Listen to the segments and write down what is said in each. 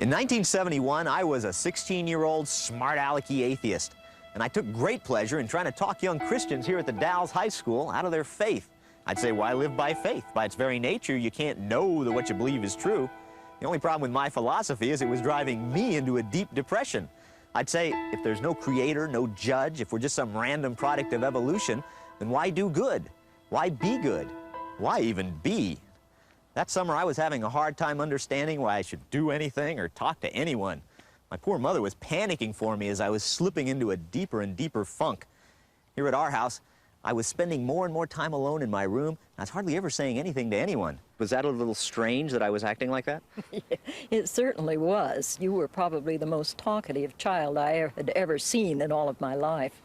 In 1971, I was a 16-year-old smart alecky atheist, and I took great pleasure in trying to talk young Christians here at the Dalles High School out of their faith. I'd say, why live by faith? By its very nature, you can't know that what you believe is true. The only problem with my philosophy is it was driving me into a deep depression. I'd say, if there's no creator, no judge, if we're just some random product of evolution, then why do good? Why be good? Why even be? That summer, I was having a hard time understanding why I should do anything or talk to anyone. My poor mother was panicking for me as I was slipping into a deeper and deeper funk. Here at our house, I was spending more and more time alone in my room, and I was hardly ever saying anything to anyone. Was that a little strange that I was acting like that? Yeah, it certainly was. You were probably the most talkative child I had ever seen in all of my life.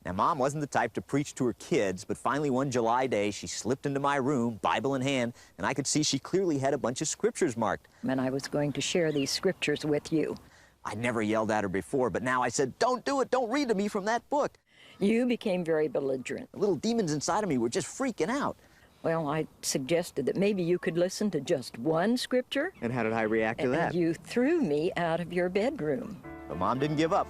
Now, Mom wasn't the type to preach to her kids, but finally one July day, she slipped into my room, Bible in hand, and I could see she clearly had a bunch of scriptures marked. And I was going to share these scriptures with you. I'd never yelled at her before, but now I said, don't do it, don't read to me from that book. You became very belligerent. The little demons inside of me were just freaking out. Well, I suggested that maybe you could listen to just one scripture. And how did I react to that? And you threw me out of your bedroom. But Mom didn't give up.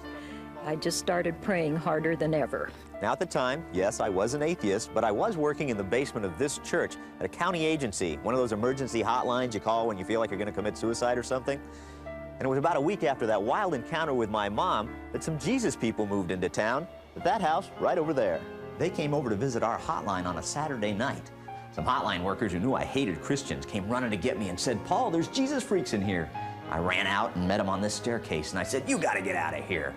I just started praying harder than ever. Now, at the time, yes, I was an atheist, but I was working in the basement of this church at a county agency, one of those emergency hotlines you call when you feel like you're going to commit suicide or something. And it was about a week after that wild encounter with my mom that some Jesus people moved into town at that house right over there. They came over to visit our hotline on a Saturday night. Some hotline workers who knew I hated Christians came running to get me and said, Paul, there's Jesus freaks in here. I ran out and met them on this staircase, and I said, you got to get out of here.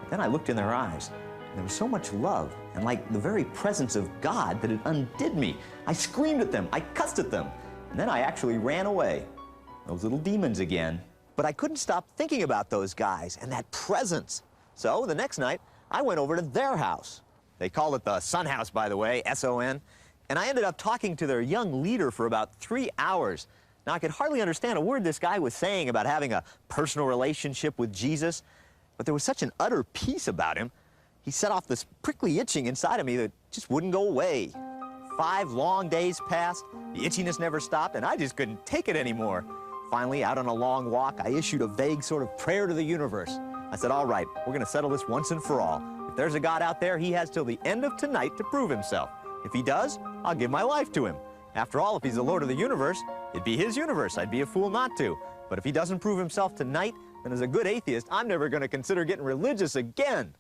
Then I looked in their eyes, and there was so much love and like the very presence of God that it undid me. I screamed at them, I cussed at them, and then I actually ran away. Those little demons again. But I couldn't stop thinking about those guys and that presence. So the next night, I went over to their house. They called it the Sun House, by the way, S-O-N. And I ended up talking to their young leader for about 3 hours. Now, I could hardly understand a word this guy was saying about having a personal relationship with Jesus, but there was such an utter peace about him. He set off this prickly itching inside of me that just wouldn't go away. 5 long days passed, the itchiness never stopped, and I just couldn't take it anymore. Finally, out on a long walk, I issued a vague sort of prayer to the universe. I said, all right, we're going to settle this once and for all. If there's a God out there, he has till the end of tonight to prove himself. If he does, I'll give my life to him. After all, if he's the Lord of the universe, it'd be his universe. I'd be a fool not to. But if he doesn't prove himself tonight, then as a good atheist, I'm never going to consider getting religious again.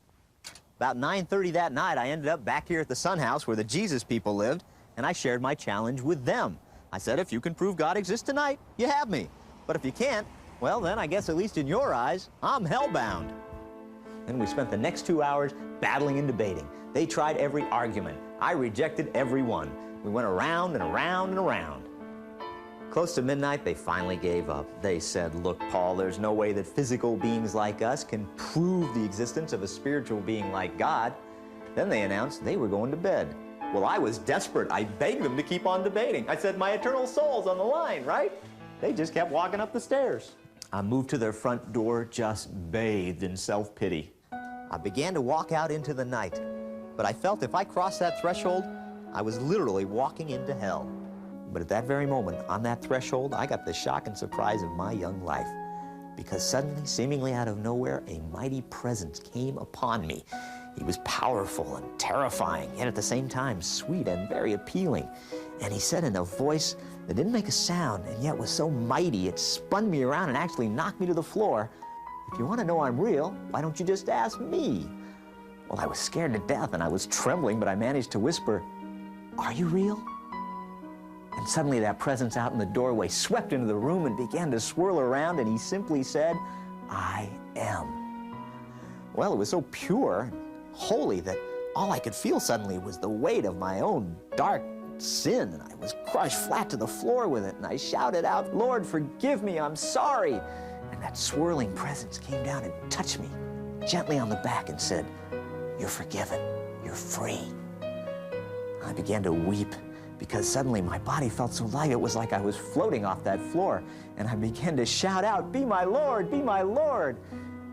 About 9:30 that night, I ended up back here at the Sun House where the Jesus people lived, and I shared my challenge with them. I said, if you can prove God exists tonight, you have me. But if you can't, well, then I guess at least in your eyes, I'm hellbound. Then we spent the next 2 hours battling and debating. They tried every argument. I rejected every one. We went around and around and around. Close to midnight, they finally gave up. They said, look, Paul, there's no way that physical beings like us can prove the existence of a spiritual being like God. Then they announced they were going to bed. Well, I was desperate. I begged them to keep on debating. I said, my eternal soul's on the line, right? They just kept walking up the stairs. I moved to their front door just bathed in self-pity. I began to walk out into the night, but I felt if I crossed that threshold, I was literally walking into hell. But at that very moment, on that threshold, I got the shock and surprise of my young life. Because suddenly, seemingly out of nowhere, a mighty presence came upon me. He was powerful and terrifying, yet at the same time, sweet and very appealing. And he said in a voice that didn't make a sound, and yet was so mighty, it spun me around and actually knocked me to the floor. If you want to know I'm real, why don't you just ask me? Well, I was scared to death, and I was trembling, but I managed to whisper, are you real? And suddenly that presence out in the doorway swept into the room and began to swirl around, and he simply said, I am. Well, it was so pure and holy that all I could feel suddenly was the weight of my own dark sin, and I was crushed flat to the floor with it, and I shouted out, Lord, forgive me, I'm sorry. And that swirling presence came down and touched me gently on the back and said, you're forgiven, you're free. I began to weep because suddenly my body felt so light it was like I was floating off that floor, and I began to shout out, be my Lord, be my Lord.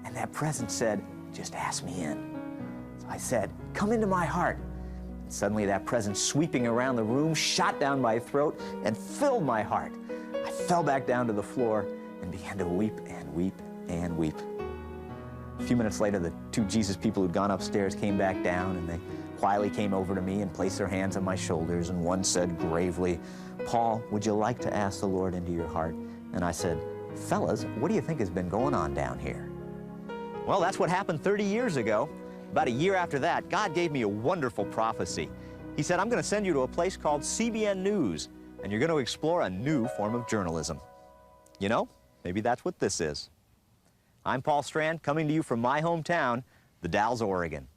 And that presence said, just ask me in. So I said, come into my heart. And suddenly that presence sweeping around the room shot down my throat and filled my heart. I fell back down to the floor and began to weep and weep and weep. A few minutes later, the two Jesus people who'd gone upstairs came back down, and they quietly came over to me and placed their hands on my shoulders, and one said gravely, "Paul, would you like to ask the Lord into your heart?" And I said, "Fellas, what do you think has been going on down here?" Well, that's what happened 30 years ago. About a year after that, God gave me a wonderful prophecy. He said, "I'm going to send you to a place called CBN News, and you're going to explore a new form of journalism." You know, maybe that's what this is. I'm Paul Strand, coming to you from my hometown, the Dalles, Oregon.